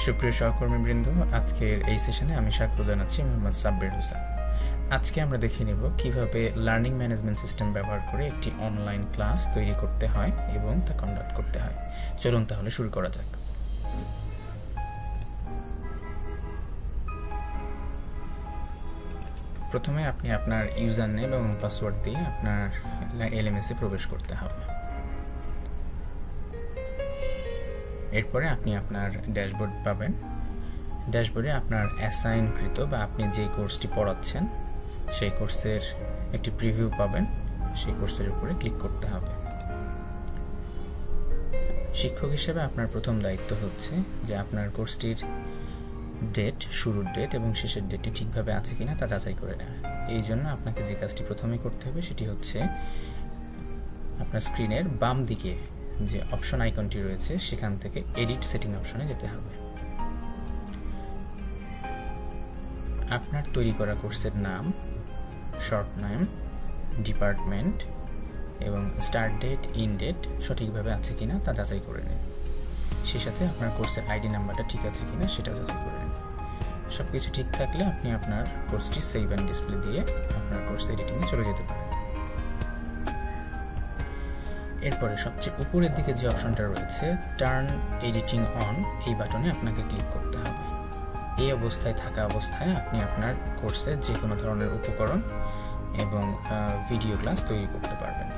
সুপ্রিয় সহকর্মীবৃন্দ, আজকের এই সেশনে আমি স্বাগত জানাচ্ছি মোহাম্মদ সাব্বির হোসেন। আজকে আমরা দেখে নেব কিভাবে লার্নিং ম্যানেজমেন্ট সিস্টেম ব্যবহার করে একটি অনলাইন ক্লাস তৈরি করতে হয় এবং তা কন্ডাক্ট করতে হয়। চলুন তাহলে শুরু করা যাক। প্রথমে আপনি আপনার ইউজার নেম এবং পাসওয়ার্ড দিয়ে আপনার এলএমএস এ প্রবেশ করতে হবে। এরপরে আপনি আপনার ড্যাশবোর্ড পাবেন। ড্যাশবোর্ডে আপনার অ্যাসাইনকৃত বা আপনি যে কোর্সটি পড়াচ্ছেন সেই কোর্সের একটি প্রিভিউ পাবেন। সেই কোর্সের উপরে ক্লিক করতে হবে। শিক্ষক হিসেবে আপনার প্রথম দায়িত্ব হচ্ছে যে আপনার কোর্সটির ডেট, শুরুর ডেট এবং শেষের ডেটটি ঠিকভাবে আছে কিনা তা যাচাই করে নেওয়া। এই জন্য আপনাকে যে কাজটি প্রথমেই করতে হবে সেটি হচ্ছে আপনার স্ক্রিনের বাম দিকে যে অপশন আইকনটি রয়েছে সেখান থেকে এডিট সেটিং অপশনে যেতে হবে। আপনার তৈরি করা কোর্সের নাম, শর্ট নেম, ডিপার্টমেন্ট এবং স্টার্ট ডেট, ইন ডেট সঠিকভাবে আছে কিনা তা যাচাই করে নিন। সেই সাথে আপনার কোর্সের আইডি নাম্বারটা ঠিক আছে কিনা সেটাও যাচাই করে নিন। সব কিছু ঠিক থাকলে আপনি আপনার কোর্সটি সেভ অ্যান্ড ডিসপ্লে দিয়ে আপনার কোর্স এডিটিংয়ে চলে যেতে পারেন। এরপরে সবচেয়ে উপরের দিকে যে অপশনটা রয়েছে টার্ন এডিটিং অন, এই বাটনে আপনাকে ক্লিক করতে হবে। এই অবস্থায় থাকা অবস্থায় আপনি আপনার কোর্সে যে কোনো ধরনের উপকরণ এবং ভিডিও ক্লাস তৈরি করতে পারবেন।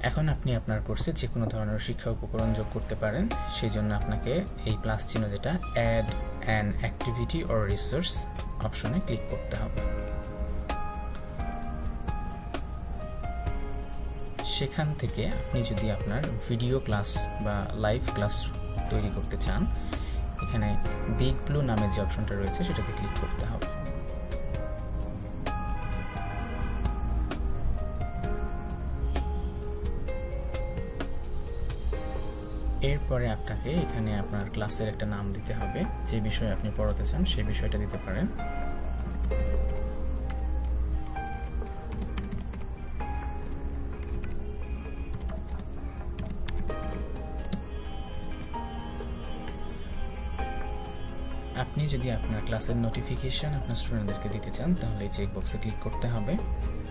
এখন আপনি আপনার কোর্সে যে কোনো ধরনের শিক্ষা উপকরণ যোগ করতে পারেন। সেই জন্য আপনাকে এই প্লাস চিহ্ন যেটা add an activity or resource অপশনে ক্লিক করতে হবে। সেখান থেকে আপনি যদি আপনার ভিডিও ক্লাস বা লাইভ ক্লাস তৈরি করতে চান, এখানে বিগ ব্লু নামে যে অপশনটা রয়েছে সেটাতে ক্লিক করতে হবে। এরপরে আপনাকে এখানে আপনার ক্লাসের একটা নাম দিতে হবে। যে বিষয়ে আপনি পড়াতে চান সেই বিষয়টা দিতে পারেন। আপনি যদি আপনার ক্লাসের নোটিফিকেশন আপনার স্টুডেন্টদেরকে দিতে চান তাহলে এই চেক বক্সে ক্লিক করতে হবে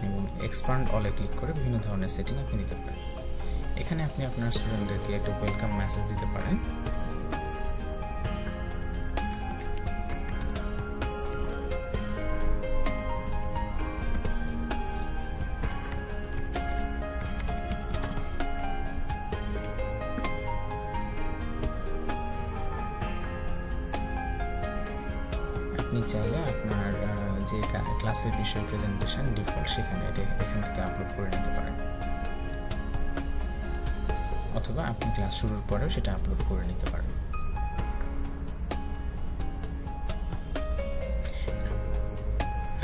এবং এক্সপান্ড অলে ক্লিক করে বিভিন্ন ধরনের সেটিং আপনি দিতে পারেন। এখানে আপনি আপনার স্টুডেন্টদেরকে একটা ওয়েলকাম মেসেজ দিতে পারেন। আপনি চাইলে আপনার যে ক্লাসের বিষয় প্রেজেন্টেশন ডিফল্ট সেখানে এখান থেকে আপলোড করে নিতে পারেন, অথবা আপনি ক্লাস শুরুর পরেও সেটা আপলোড করে নিতে পারেন।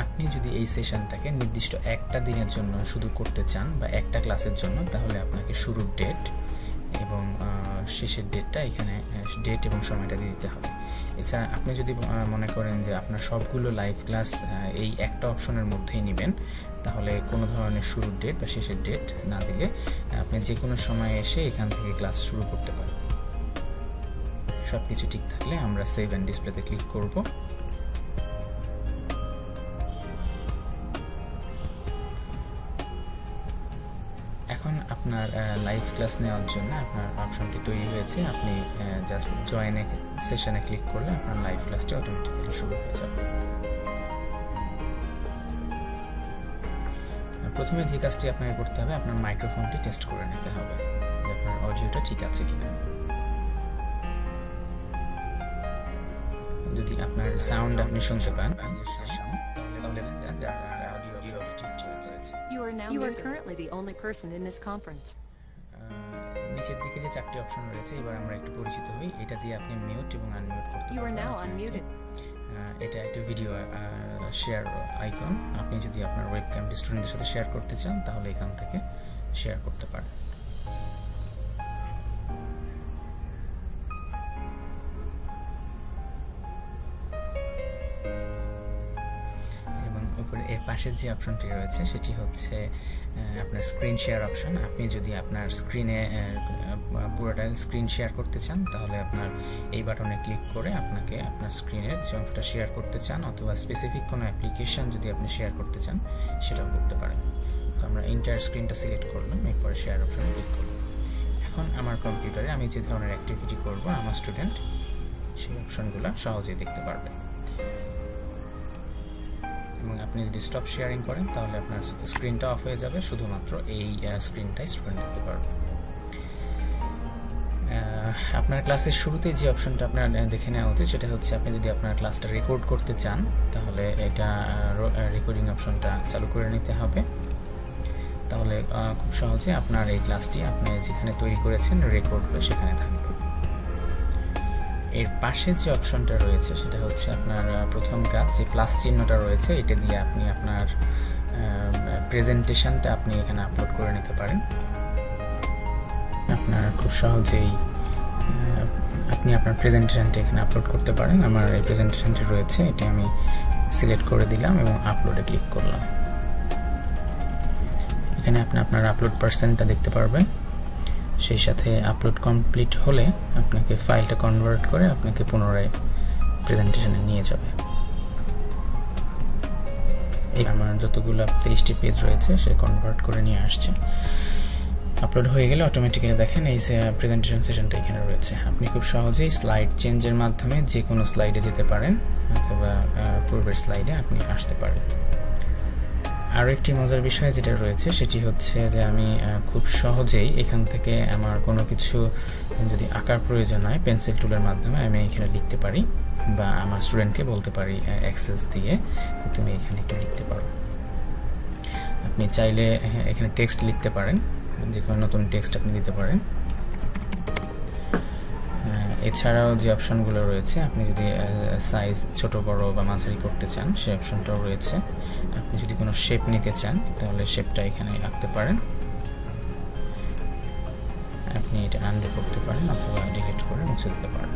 আপনি যদি এই সেশনটাকে নির্দিষ্ট একটা দিনের জন্য শুধু করতে চান বা একটা ক্লাসের জন্য, তাহলে আপনাকে শুরুর ডেট এবং শেষের ডেটটা এখানে ডেট এবং সময়টা দিয়ে দিতে হবে। এছাড়া আপনি যদি মনে করেন যে আপনার সবগুলো লাইভ ক্লাস এই একটা অপশনের মধ্যেই নেবেন, তাহলে কোনো ধরনের শুরুর ডেট বা শেষের ডেট না দিলে আপনি যে কোনো সময় এসে এখান থেকে ক্লাস শুরু করতে পারেন। সব কিছু ঠিক থাকলে আমরা সেভ অ্যান্ড ডিসপ্লেতে ক্লিক করব। এখন আপনার লাইভ ক্লাস নেওয়ার জন্য আপনার অপশনটি তৈরি হয়েছে। আপনি জাস্ট জয়েন সেশনে ক্লিক করলে আপনার লাইভ ক্লাসটি অটোমেটিক্যালি শুরু হয়ে যাবে। প্রথমে যে কাজটি আপনাকে করতে হবে, আপনার মাইক্রোফোনটি টেস্ট করে নিতে হবে যে আপনার অডিওটা ঠিক আছে কিনা। যদি আপনার সাউন্ড আপনি শুনতে পান তাহলে You are currently the only person in this conference. নিচের দিকে যে চারটি অপশন রয়েছে, এবার আমরা একটু পরিচিত হই। এটা দিয়ে আপনি মিউট এবং আনমিউট করতে পারবেন। You are now unmuted. এটা একটা ভিডিও শেয়ার আইকন। আপনি যদি আপনার ওয়েবক্যামটি স্টুডেন্টদের সাথে শেয়ার করতে চান তাহলে এখান থেকে শেয়ার করতে পারেন। উপরে পাশে যে অপশনটি রয়েছে সেটি হচ্ছে আপনার স্ক্রিন শেয়ার অপশন। আপনি যদি আপনার স্ক্রিনে পুরোটা স্ক্রিন শেয়ার করতে চান তাহলে আপনার এই বাটনে ক্লিক করে আপনাকে আপনার স্ক্রিনের যে অংশটা শেয়ার করতে চান অথবা স্পেসিফিক কোনো অ্যাপ্লিকেশন যদি আপনি শেয়ার করতে চান সেটাও করতে পারেন। তো আমরা এন্টায়ার স্ক্রিনটা সিলেক্ট করলাম, এরপরে শেয়ার অপশনে ক্লিক করলাম। এখন আমার কম্পিউটারে আমি যে ধরনের অ্যাক্টিভিটি করব আমার স্টুডেন্ট সেই অপশনগুলো সহজেই দেখতে পারবে। এবং আপনি যদি স্টপ শেয়ারিং করেন তাহলে আপনার স্ক্রিনটা অফ হয়ে যাবে, শুধুমাত্র এই স্ক্রিনটাই স্টুডেন্ট দেখতে পারবে। আপনার ক্লাসের শুরুতে যে অপশনটা আপনার দেখে নেওয়া উচিত সেটা হচ্ছে আপনি যদি আপনার ক্লাসটা রেকর্ড করতে চান তাহলে এটা রেকর্ডিং অপশনটা চালু করে নিতে হবে। তাহলে খুব সহজে আপনার এই ক্লাসটি আপনি যেখানে তৈরি করেছেন রেকর্ড করে সেখানে থাকবে। এর পাশে যে অপশনটা রয়েছে সেটা হচ্ছে আপনার প্রথম কাজ, যে প্লাস চিহ্নটা রয়েছে এটা দিয়ে আপনি আপনার প্রেজেন্টেশনটা আপনি এখানে আপলোড করে নিতে পারেন। আপনার খুব সহজেই আপনি আপনার প্রেজেন্টেশনটা এখানে আপলোড করতে পারেন। আমার এই প্রেজেন্টেশনটি রয়েছে, এটি আমি সিলেক্ট করে দিলাম এবং আপলোডে ক্লিক করলাম। এখানে আপনি আপনার আপলোড পার্সেন্টটা দেখতে পারবেন। সেই সাথে আপলোড কমপ্লিট হলে আপনাকে ফাইলটা কনভার্ট করে আপনাকে পুনরায় প্রেজেন্টেশনে নিয়ে যাবে। এই আমার যতগুলো 23টি পেজ রয়েছে সে কনভার্ট করে নিয়ে আসছে। আপলোড হয়ে গেলে অটোমেটিক্যালি দেখেন এই প্রেজেন্টেশন সেশনটা এখানে রয়েছে। আপনি খুব সহজেই স্লাইড চেঞ্জের মাধ্যমে যে কোনো স্লাইডে যেতে পারেন অথবা পূর্বের স্লাইডে আপনি আসতে পারেন। আরও একটি মজার বিষয় যেটা রয়েছে সেটি হচ্ছে যে আমি খুব সহজেই এখান থেকে আমার কোনো কিছু যদি আঁকার প্রয়োজন হয় পেন্সিল টুলের মাধ্যমে আমি এখানে লিখতে পারি বা আমার স্টুডেন্টকে বলতে পারি অ্যাক্সেস দিয়ে তুমি এখানে একটু লিখতে পারো। আপনি চাইলে এখানে টেক্সট লিখতে পারেন, যে কোনো নতুন টেক্সট আপনি দিতে পারেন। এছাড়াও যে অপশনগুলো রয়েছে আপনি যদি সাইজ ছোট বড় বা মাঝারি করতে চান সেই অপশনটাও রয়েছে। আপনি যদি কোনো শেপ নিতে চান তাহলে শেপটা এখানে আঁকতে পারেন। আপনি এটা আনডু করতে পারেন অথবা ডিলিট করে মুছে দিতে পারেন।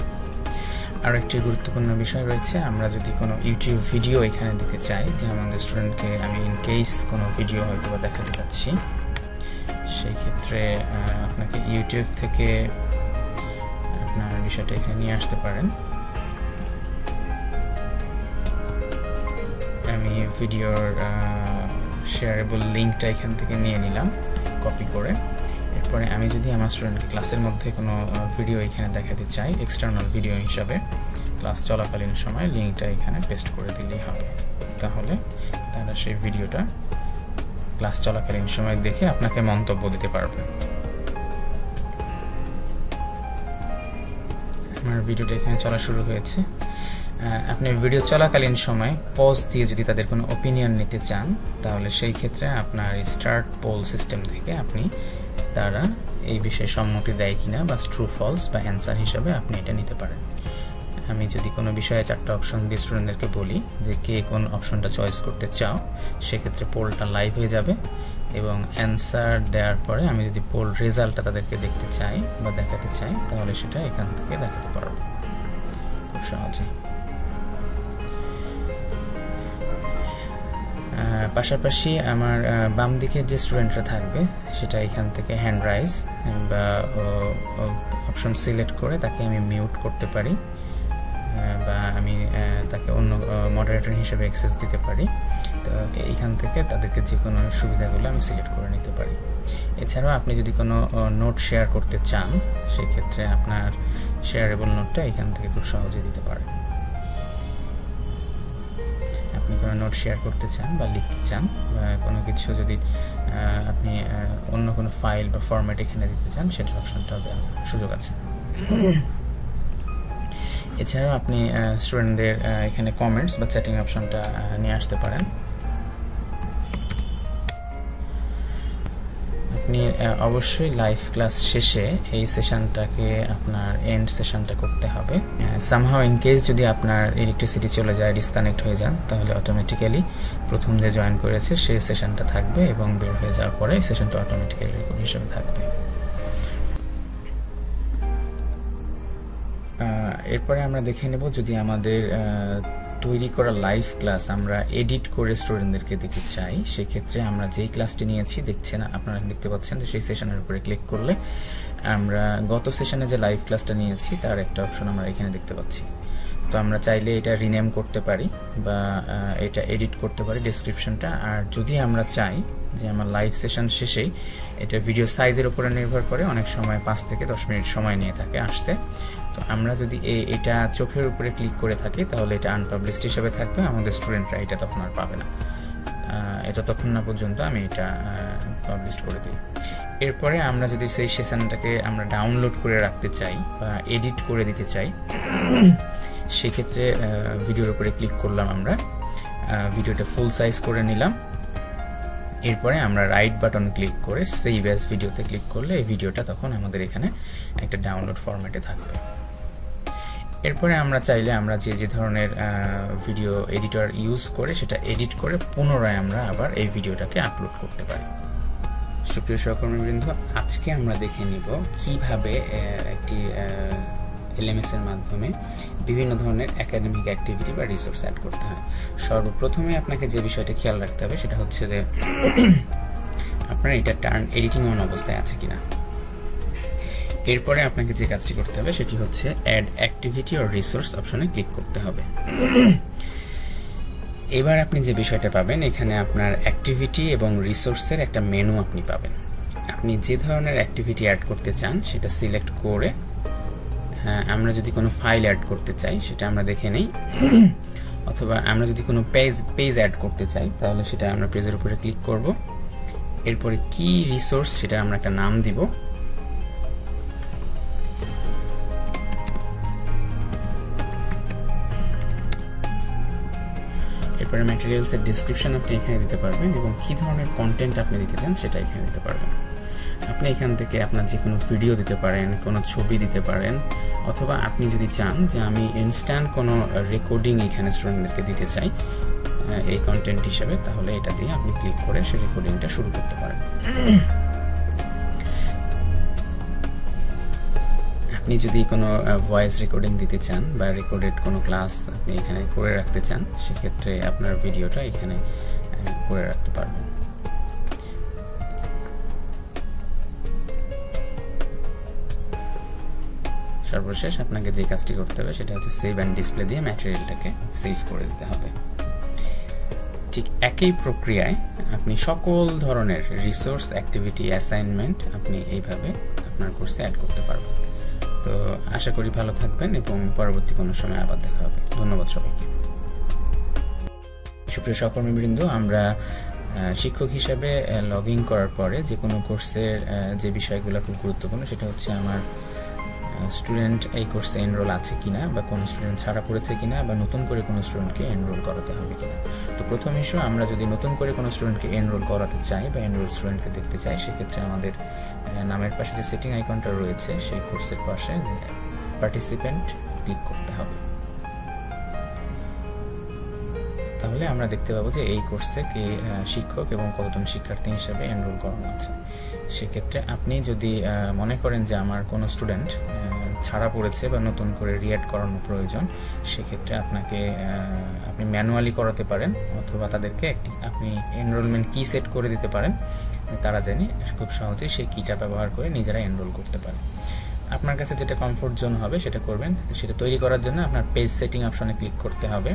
আরও একটি গুরুত্বপূর্ণ বিষয় রয়েছে, আমরা যদি কোনো ইউটিউব ভিডিও এখানে দিতে চাই, যে আমাদের স্টুডেন্টকে আমি ইন কেস কোনো ভিডিও হয়তো বা দেখাতে চাচ্ছি, সেই ক্ষেত্রে আপনাকে ইউটিউব থেকে আপনার বিষয়টা এখানে নিয়ে আসতে পারেন। আমি ভিডিওর শেয়ারেবল লিঙ্কটা এখান থেকে নিয়ে নিলাম কপি করে। এরপরে আমি যদি আমার স্টুডেন্টকে ক্লাসের মধ্যে কোনো ভিডিও এখানে দেখাতে চাই এক্সটার্নাল ভিডিও হিসাবে, ক্লাস চলাকালীন সময় লিঙ্কটা এখানে পেস্ট করে দিলেই হবে। তাহলে তারা সেই ভিডিওটা ক্লাস চলাকালীন সময় দেখে আপনাকে মন্তব্য দিতে পারবে। আমার ভিডিওটা এখানে চলা শুরু হয়েছে। আপনি ভিডিও চলাকালীন সময় পজ দিয়ে যদি তাদের কোনো ওপিনিয়ন নিতে চান তাহলে সেই ক্ষেত্রে আপনার স্টার্ট পোল সিস্টেম থেকে আপনি তারা এই বিষয়ে সম্মতি দেয় কিনা বা ট্রু ফলস বা অ্যান্সার হিসাবে আপনি এটা নিতে পারেন। আমি যদি কোনো বিষয়ে 4টা অপশন দিয়ে স্টুডেন্টদেরকে বলি যে কে কোন অপশনটা চয়েস করতে চাও, সেক্ষেত্রে পোলটা লাইভ হয়ে যাবে এবং অ্যান্সার দেওয়ার পরে আমি যদি পোল রেজাল্টটা তাদেরকে দেখতে চাই বা দেখাতে চাই তাহলে সেটা এখান থেকে দেখাতে পারবো খুব সহজে। পাশাপাশি আমার বাম দিকে যে স্টুডেন্টরা থাকবে সেটা এখান থেকে হ্যান্ড রাইজ বা অপশন সিলেক্ট করে তাকে আমি মিউট করতে পারি বা আমি তাকে অন্য মডারেটর হিসেবে অ্যাক্সেস দিতে পারি। তো এইখান থেকে তাদেরকে যে কোনো সুবিধাগুলো আমি সিলেক্ট করে নিতে পারি। এছাড়াও আপনি যদি কোনো নোট শেয়ার করতে চান সেক্ষেত্রে আপনার শেয়ারেবল নোটটা এখান থেকে খুব সহজে দিতে পারেন। আপনি কোনো নোট শেয়ার করতে চান বা লিখতে চান বা কোনো কিছু যদি আপনি অন্য কোনো ফাইল বা ফরম্যাট এখানে দিতে চান সেটার অপশনটাও দেওয়ার সুযোগ আছে। এছাড়াও আপনি স্টুডেন্টদের এখানে কমেন্টস বা চ্যাটিং অপশনটা নিয়ে আসতে পারেন। আপনি অবশ্যই লাইভ ক্লাস শেষে এই সেশনটাকে আপনার এন্ড সেশনটা করতে হবে। সামহাও ইন কেস যদি আপনার ইলেকট্রিসিটি চলে যায়, ডিসকানেক্ট হয়ে যান, তাহলে অটোমেটিক্যালি প্রথম যে জয়েন করেছে সেই সেশনটা থাকবে এবং বের হয়ে যাওয়ার পরে সেশনটা অটোমেটিক্যালি রেকর্ড হিসেবে থাকবে। এরপরে আমরা দেখে নেব যদি আমাদের তৈরি করা লাইভ ক্লাস আমরা এডিট করে স্টুডেন্টদেরকে দিতে চাই, সেক্ষেত্রে আমরা যেই ক্লাসটি নিয়েছি দেখছেন, আপনারা দেখতে পাচ্ছেন যে সেই সেশনের উপরে ক্লিক করলে আমরা গত সেশনে যে লাইভ ক্লাসটা নিয়েছি তার একটা অপশন আমরা এখানে দেখতে পাচ্ছি। তো আমরা চাইলে এটা রিনেম করতে পারি বা এটা এডিট করতে পারি ডেসক্রিপশনটা। আর যদি আমরা চাই যে আমার লাইভ সেশন শেষেই এটা ভিডিও সাইজের উপরে নির্ভর করে, অনেক সময় 5 থেকে 10 মিনিট সময় নিয়ে থাকে আসতে। তো আমরা যদি এটা চোখের উপরে ক্লিক করে থাকি তাহলে এটা আনপাবলিশড হিসেবে থাকবে, আমাদের স্টুডেন্টরা এটা তখন আর পাবে না। এটা তখন না পর্যন্ত আমি এটা পাবলিশ করে দিই। এরপরে আমরা যদি সেই সেশনটাকে আমরা ডাউনলোড করে রাখতে চাই বা এডিট করে দিতে চাই, সেক্ষেত্রে ভিডিওর উপরে ক্লিক করলাম, আমরা ভিডিওটা ফুল সাইজ করে নিলাম। এরপরে আমরা রাইট বাটন ক্লিক করে সেভ অ্যাজ ভিডিওতে ক্লিক করলে এই ভিডিওটা তখন আমাদের এখানে একটা ডাউনলোড ফরম্যাটে থাকবে। এরপরে আমরা চাইলে আমরা যে ধরনের ভিডিও এডিটর ইউজ করে সেটা এডিট করে পুনরায় আমরা আবার এই ভিডিওটাকে আপলোড করতে পারি। সুপ্রিয় সহকর্মীবৃন্দ, আজকে আমরা দেখে নিব কিভাবে একটি এলএমএস এর মাধ্যমে বিভিন্ন ধরনের একাডেমিক অ্যাক্টিভিটি বা রিসোর্স অ্যাড করতে হয়। সর্বপ্রথমে আপনাকে যে বিষয়টা খেয়াল রাখতে হবে সেটা হচ্ছে যে আপনার এটা টার্ন এডিটিং অন অবস্থায় আছে কিনা। এরপরে আপনাকে যে কাজটি করতে হবে সেটি হচ্ছে অ্যাড অ্যাক্টিভিটি অর রিসোর্স অপশনে ক্লিক করতে হবে। এবার আপনি যে বিষয়টা পাবেন, এখানে আপনার অ্যাক্টিভিটি এবং রিসোর্সের একটা মেনু আপনি পাবেন। আপনি যে ধরনের অ্যাক্টিভিটি অ্যাড করতে চান সেটা সিলেক্ট করে, আমরা যদি কোনো ফাইল অ্যাড করতে চাই সেটা আমরা দেখে নেই, অথবা আমরা যদি কোনো পেজ অ্যাড করতে চাই তাহলে সেটা আমরা পেজের উপরে ক্লিক করব। এরপরে কি রিসোর্স সেটা আমরা একটা নাম দিব। এরপরে ম্যাটেরিয়ালসের ডেসক্রিপশন আপনি এখানে দিতে পারবেন এবং কি ধরনের কন্টেন্ট আপনি দিতে চান সেটা এখানে দিতে পারবেন। আপনি এখান থেকে আপনার যে কোনো ভিডিও দিতে পারেন, কোনো ছবি দিতে পারেন, অথবা আপনি যদি চান যে আমি ইনস্ট্যান্ট কোনো রেকর্ডিং এখানে স্টুডেন্টদেরকে দিতে চাই এই কন্টেন্ট হিসেবে, তাহলে এটা দিয়ে আপনি ক্লিক করে সেই রেকর্ডিংটা শুরু করতে পারেন। আপনি যদি কোনো ভয়েস রেকর্ডিং দিতে চান বা রেকর্ডেড কোনো ক্লাস আপনি এখানে করে রাখতে চান, সেক্ষেত্রে আপনার ভিডিওটা এখানে করে রাখতে পারবেন। সর্বশেষ আপনাকে যে কাজটি করতে হবে সেটা হচ্ছে সেভ অ্যান্ড ডিসপ্লে দিয়ে ম্যাটেরিয়ালটাকে সেভ করে দিতে হবে। ঠিক একই প্রক্রিয়ায় আপনি সকল ধরনের রিসোর্স, অ্যাক্টিভিটি, অ্যাসাইনমেন্ট আপনি এইভাবে আপনার কোর্সে অ্যাড করতে পারবেন। তো আশা করি ভালো থাকবেন এবং পরবর্তী কোনো সময় আবার দেখা হবে। ধন্যবাদ সবাইকে। সুপ্রিয় সহকর্মীবৃন্দ, আমরা শিক্ষক হিসেবে লগ ইন করার পরে যে কোনো কোর্সের যে বিষয়গুলো খুব গুরুত্বপূর্ণ সেটা হচ্ছে আমার স্টুডেন্ট এই কোর্সে এনরোল আছে কিনা, বা কোনো স্টুডেন্ট ছাড়া পড়েছে কিনা, বা নতুন করে কোনো স্টুডেন্টকে এনরোল করাতে হবে কিনা। তো প্রথম ইস্যু, আমরা যদি নতুন করে কোনো স্টুডেন্টকে এনরোল করাতে চাই বা এনরোল স্টুডেন্টকে দেখতে চাই, সেক্ষেত্রে আমাদের নামের পাশে যে সেটিং আইকনটা রয়েছে সেই কোর্সের পাশে পার্টিসিপেন্ট ক্লিক করতে হবে। তাহলে আমরা দেখতে পাবো যে এই কোর্সে কে শিক্ষক এবং কতজন শিক্ষার্থী হিসেবে এনরোল করানো আছে। সেক্ষেত্রে আপনি যদি মনে করেন যে আমার কোনো স্টুডেন্ট ছাড়া পড়েছে বা নতুন করে রিঅ্যাড করানো প্রয়োজন, সেক্ষেত্রে আপনি ম্যানুয়ালি করাতে পারেন, অথবা তাদেরকে আপনি এনরোলমেন্ট কি সেট করে দিতে পারেন, তারা জানি খুব সহজেই সেই কিটা ব্যবহার করে নিজেরা এনরোল করতে পারে। আপনার কাছে যেটা কমফোর্ট জোন হবে সেটা করবেন। সেটা তৈরি করার জন্য আপনার পেজ সেটিং অপশনে ক্লিক করতে হবে।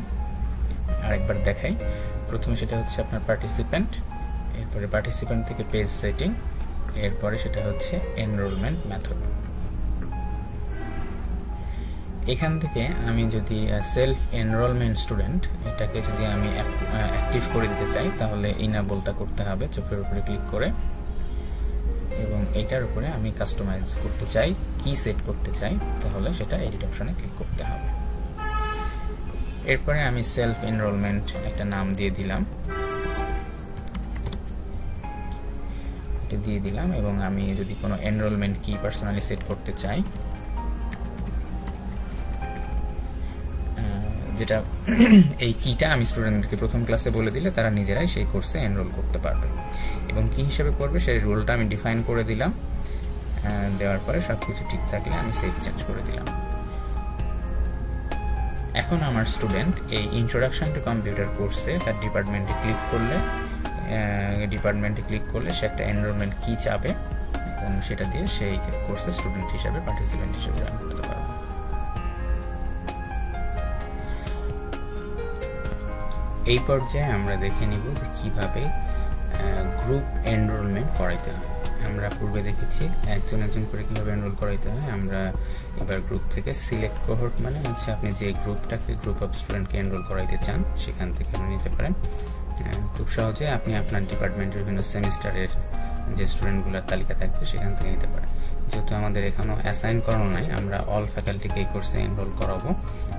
আরেকবার দেখাই, প্রথমে সেটা হচ্ছে আপনার পার্টিসিপেন্ট, এরপরে পার্টিসিপেন্ট থেকে পেজ সেটিং, এরপরে সেটা হচ্ছে এনরোলমেন্ট মেথড। এখান থেকে আমি যদি সেলফ এনরোলমেন্ট স্টুডেন্ট এটাকে যদি আমি অ্যাক্টিভ করে দিতে চাই, তাহলে ইনাবলটা করতে হবে চোখের উপরে ক্লিক করে, এবং এইটার উপরে আমি কাস্টমাইজ করতে চাই, কি সেট করতে চাই, তাহলে সেটা এডিট অপশনে ক্লিক করতে হবে। এরপরে আমি সেলফ এনরোলমেন্ট একটা নাম দিয়ে দিলাম, এবং আমি যদি কোনো এনরোলমেন্ট কি পার্সোনালি সেট করতে চাই, যেটা এই কিটা আমি স্টুডেন্টদেরকে প্রথম ক্লাসে বলে দিলে তারা নিজেরাই সেই কোর্সে এনরোল করতে পারবে, এবং কি হিসেবে করবে সেই রোলটা আমি ডিফাইন করে দিলাম। দেওয়ার পরে সবকিছু ঠিক থাকলে আমি সেভ চেঞ্জ করে দিলাম। এখন আমার স্টুডেন্ট এই ইন্ট্রোডাকশন টু কম্পিউটার কোর্সে তার ডিপার্টমেন্টে ক্লিক করলে সে একটা এনরোলমেন্ট কি চাবে এবং সেটা দিয়ে সেই কোর্সে স্টুডেন্ট হিসেবে পার্টিসিপেন্ট হিসেবে জয়েন করতে পারবে। এই পর্যায়ে আমরা দেখে নিব যে কিভাবে গ্রুপ এনরোলমেন্ট করাইতে হয়। আমরা পূর্বে দেখেছি একজন করে কিভাবে এনরোল করাইতে হয়। আমরা এবার গ্রুপ থেকে সিলেক্ট কোহর্ট মানে হচ্ছে আপনি যে গ্রুপ অফ স্টুডেন্টকে এনরোল করাইতে চান সেখান থেকে আপনি নিতে পারেন। খুব সহজে আপনি আপনার ডিপার্টমেন্টের বিভিন্ন সেমিস্টারের যে স্টুডেন্টগুলোর তালিকা থাকবে সেখান থেকে নিতে পারেন। যেহেতু আমাদের এখনও অ্যাসাইন করানো নাই, আমরা অল ফ্যাকাল্টিকে এই কোর্সে এনরোল করাবো।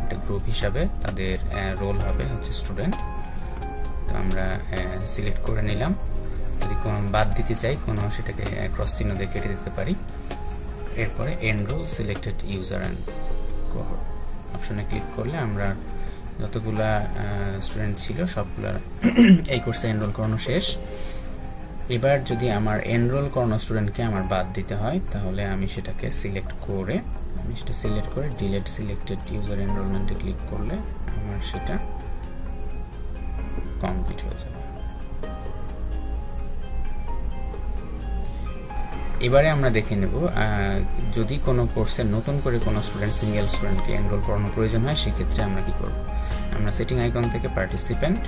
একটা গ্রুপ হিসাবে তাদের রোল হবে হচ্ছে স্টুডেন্ট। তো আমরা সিলেক্ট করে নিলাম। যদি কোনো বাদ দিতে চাই কোনো সেটাকে ক্রস চিহ্ন দিয়ে কেটে দিতে পারি। এরপরে enrol selected user and cohort অপশনে ক্লিক করলে আমরা যতগুলা স্টুডেন্ট ছিল সবগুলা এই কোর্সে এনরোল করানো শেষ। এবার যদি আমার এনরোল করানো স্টুডেন্টকে আমার বাদ দিতে হয় তাহলে আমি সেটাকে সিলেক্ট করে ডিলিট সিলেক্টেড ইউজার এনরোলমেন্টে ক্লিক করলে আমার সেটা কমপ্লিট হয়ে যাবে। এবারে আমরা দেখে নেব যদি কোনো কোর্সে নতুন করে কোনো সিঙ্গেল স্টুডেন্টকে এনরোল করানোর প্রয়োজন হয় সেক্ষেত্রে আমরা কি করব। আমরা সেটিং আইকন থেকে পার্টিসিপেন্ট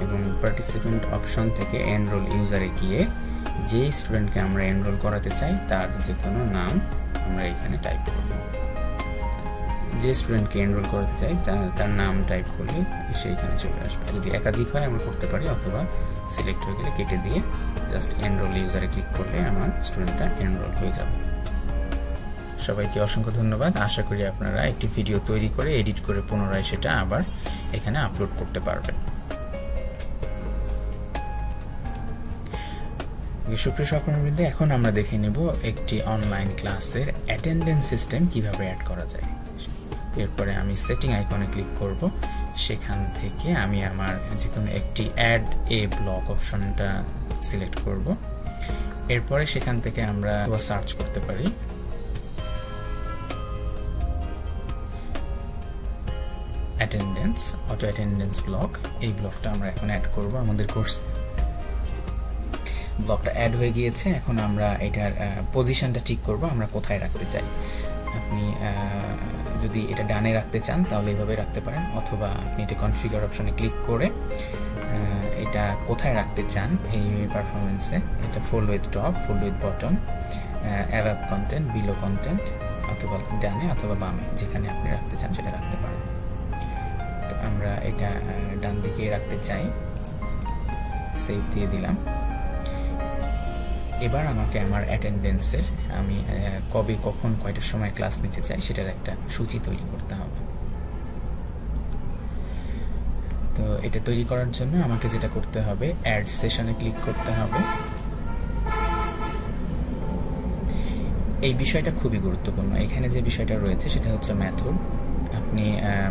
এবং পার্টিসিপেন্ট অপশন থেকে এনরোল ইউজারে গিয়ে যেই স্টুডেন্টকে আমরা এনরোল করাতে চাই তার যে কোনো নাম আমরা এখানে টাইপ করব। যে স্টুডেন্টকে এনরোল করাতে চাই তার নাম টাইপ করলে সে এখানে চলে আসবে। যদি একাধিক হয় আমরা করতে পারি, অথবা সিলেক্ট হয়ে গেলে কেটে দিয়ে জাস্ট এনরোল ইউজারে ক্লিক করলে আমার স্টুডেন্টটা এনরোল হয়ে যাবে। সবাইকে অসংখ্য ধন্যবাদ। আশা করি আপনারা একটি ভিডিও তৈরি করে এডিট করে পুনরায় সেটা আবার এখানে আপলোড করতে পারবেন। সুপ্রিয় সহকর্মীবৃন্দ, এখন আমরা দেখে নেব একটি অনলাইন ক্লাসের অ্যাটেন্ডেন্স সিস্টেম কিভাবে অ্যাড করা যায়। এরপরে আমি সেটিং আইকনে ক্লিক করব। সেখান থেকে আমি আমার যে কোনো একটি অ্যাড এ ব্লক অপশনটা সিলেক্ট করব। এরপরে সেখান থেকে আমরা সার্চ করতে পারি অটো অ্যাটেন্ডেন্স ব্লক। এই ব্লকটা আমরা এখন অ্যাড করব আমাদের কোর্সে। ব্লকটা অ্যাড হয়ে গিয়েছে। এখন আমরা এটার পজিশনটা ঠিক করব, আমরা কোথায় রাখতে চাই। আপনি যদি এটা ডানে রাখতে চান তাহলে এইভাবে রাখতে পারেন, অথবা আপনি এটা কনফিগার অপশনে ক্লিক করে এটা কোথায় রাখতে চান এই পারফরমেন্সে, এটা full width top, full width bottom, above content, below content, অথবা ডানে অথবা বামে, যেখানে আপনি রাখতে চান সেটা রাখতে পারেন। তো আমরা এটা ডান দিকে রাখতে চাই, সেভ দিয়ে দিলাম। এবার আমাকে আমার অ্যাটেন্ডেন্সের আমি কবে কখন কয়টার সময় ক্লাস নিতে চাই সেটার একটা সূচি তৈরি করতে হবে। তো এটা তৈরি করার জন্য আমাকে যেটা করতে হবে, অ্যাড সেশনে ক্লিক করতে হবে। এই বিষয়টা খুবই গুরুত্বপূর্ণ। এখানে যে বিষয়টা রয়েছে সেটা হচ্ছে মেথড। আপনি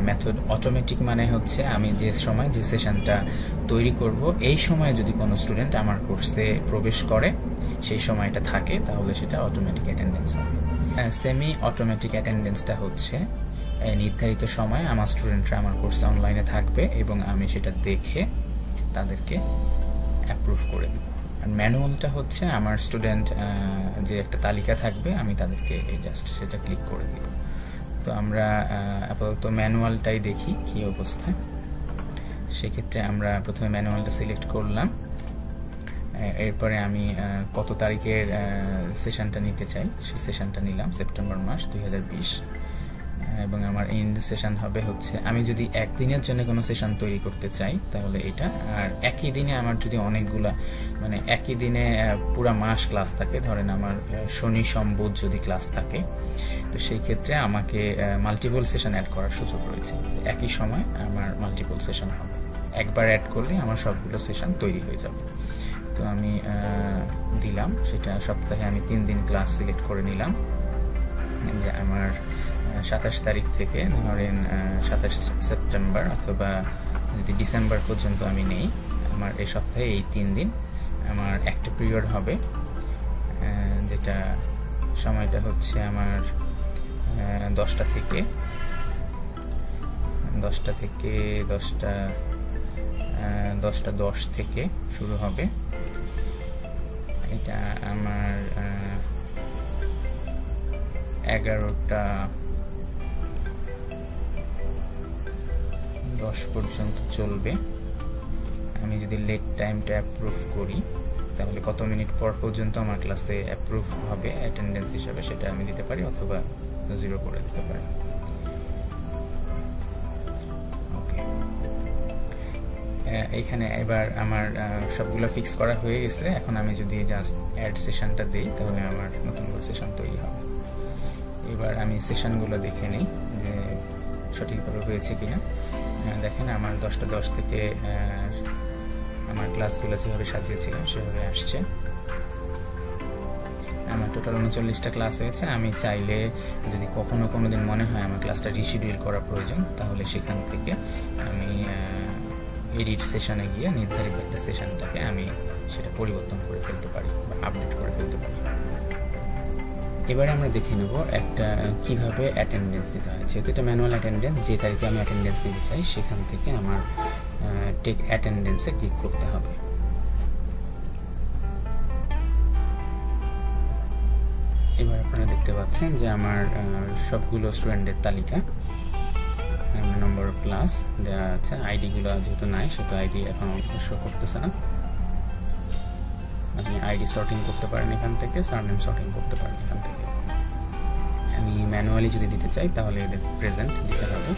মেথড অটোমেটিক মানে হচ্ছে আমি যে সময় যে সেশনটা তৈরি করব এই সময়ে যদি কোনো স্টুডেন্ট আমার কোর্সে প্রবেশ করে সেই সময়টা থাকে তাহলে সেটা অটোমেটিক অ্যাটেন্ডেন্স হবে। সেমি অটোমেটিক অ্যাটেন্ডেন্সটা হচ্ছে নির্ধারিত সময় আমার স্টুডেন্টরা আমার কোর্সে অনলাইনে থাকবে এবং আমি সেটা দেখে তাদেরকে অ্যাপ্রুভ করে দেব। আর ম্যানুয়ালটা হচ্ছে আমার স্টুডেন্ট যে একটা তালিকা থাকবে আমি তাদেরকে জাস্ট সেটা ক্লিক করে দেব। তো আমরা আপাতত ম্যানুয়ালটাই দেখি কি অবস্থা। সেক্ষেত্রে আমরা প্রথমে ম্যানুয়ালটা সিলেক্ট করলাম। এরপরে আমি কত তারিখের সেশনটা নিতে চাই সেই সেশনটা নিলাম, সেপ্টেম্বর মাস 2020, এবং আমার এন্ড সেশন হবে হচ্ছে, আমি যদি একদিনের জন্য কোনো সেশন তৈরি করতে চাই তাহলে এটা, আর একই দিনে আমার যদি অনেকগুলা মানে একই দিনে পুরা মাস ক্লাস থাকে, ধরেন আমার শনি সোম বুধ যদি ক্লাস থাকে, তো সেই ক্ষেত্রে আমাকে মাল্টিপল সেশন অ্যাড করার সুযোগ রয়েছে। একই সময় আমার মাল্টিপল সেশন হবে, একবার অ্যাড করলে আমার সবগুলো সেশন তৈরি হয়ে যাবে। তো আমি দিলাম সেটা, সপ্তাহে আমি 3 দিন ক্লাস সিলেক্ট করে নিলাম, যে আমার 27 তারিখ থেকে ধরেন 27 সেপ্টেম্বর অথবা যদি ডিসেম্বর পর্যন্ত আমি নেই, আমার এই সপ্তাহে এই 3 দিন আমার একটা পিরিয়ড হবে, যেটা সময়টা হচ্ছে আমার 10টা থেকে 10টা থেকে 10:10 থেকে শুরু হবে। এটা আমার 11:10 পর্যন্ত চলবে। আমি যদি লেট টাইমটা অ্যাপ্রুভ করি তাহলে কত মিনিট পর পর্যন্ত আমার ক্লাসে অ্যাপ্রুভ হবে অ্যাটেন্ডেন্স হিসাবে সেটা আমি দিতে পারি, অথবা 0 করে দিতে পারি। ওকে, এইখানে এবার আমার সবগুলো ফিক্স করা হয়ে গেছে। এখন আমি যদি জাস্ট অ্যাড সেশনটা দিই তাহলে আমার নতুন করে সেশন তৈরি হবে। এবার আমি সেশনগুলো দেখে নিই যে সঠিকভাবে হয়েছে কিনা। দেখেন আমার 10:10 থেকে আমার ক্লাসগুলো যেভাবে সাজিয়েছিলাম সেভাবে আসছে। আমার টোটাল 39টা ক্লাস হয়েছে। আমি চাইলে যদি কোনো দিন মনে হয় আমার ক্লাসটা রিশিডিউল করা প্রয়োজন, তাহলে সেখান থেকে আমি এডিট সেশনে গিয়ে নির্ধারিত একটা সেশনটাকে আমি সেটা পরিবর্তন করে ফেলতে পারি বা আপডেট করে ফেলতে পারি। এবারে আমরা দেখে নেব একটা কিভাবে অ্যাটেন্ডেন্স দিতে হয়। যেহেতু এটা ম্যানুয়াল অ্যাটেন্ডেন্স, যে তারিখে আমি অ্যাটেন্ডেন্স দিতে চাই সেখান থেকে আমার টেক অ্যাটেন্ডেন্সে ক্লিক করতে হবে। এবার আপনারা দেখতে পাচ্ছেন যে আমার সবগুলো স্টুডেন্টদের তালিকা, নম্বর অফ ক্লাস দেওয়া আছে। আইডিগুলো যেহেতু নাই সেহেতু আইডি এখন শো করতেছে না। আপনি আইডি সর্টিং করতে পারেন এখান থেকে, সারনেম সর্টিং করতে পারেন এখান থেকে। আমি ম্যানুয়ালি যদি দিতে চাই তাহলে এদের প্রেজেন্ট দিতে হবে।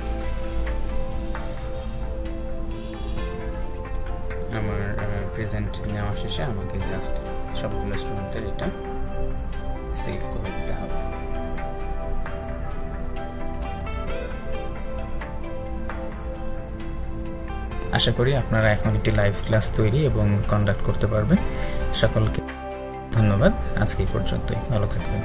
আমার প্রেজেন্ট নেওয়া শেষে আমাকে জাস্ট সবগুলো স্টুডেন্টের এটা সেভ করে দিতে হবে। আশা করি আপনারা এখন একটি লাইভ ক্লাস তৈরি এবং কন্ডাক্ট করতে পারবেন। সকলকে ধন্যবাদ। আজকে এই পর্যন্তই। ভালো থাকবেন।